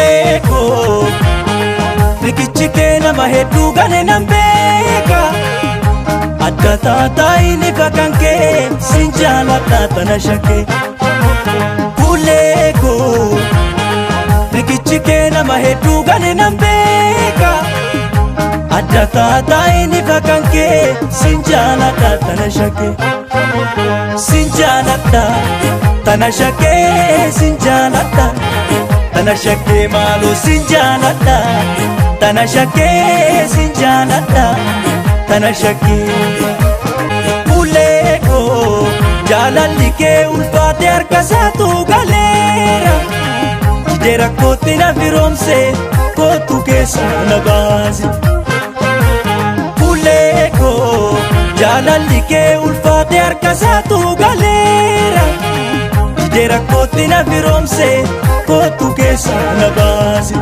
Fuullee koo riqichi kee nama hedduu gane nan beeka. Adda taataa inni fakkaan kee sin jaaladha tana shakkee. Fuullee koo riqichi kee nama hedduu gane nan beeka. Adda taataa inni fakkaan kee sin jaaladha tana shakkee. Sin jaaladha tana shakkee sin jaaladha. Tana shakkee maaloo sin jaaladha. Tana shakkee sin jaaladha. Tana shakkee. Fuullee koo jaalalli kee ulfaate harka isaatu galeera. Jidee rakkootti na firoomse kootu keessa na baase. Fuullee koo jaalalli kee ulfaate harka isaatu galeera. Jidee rakkootti na firoomse kootu keessa na baase.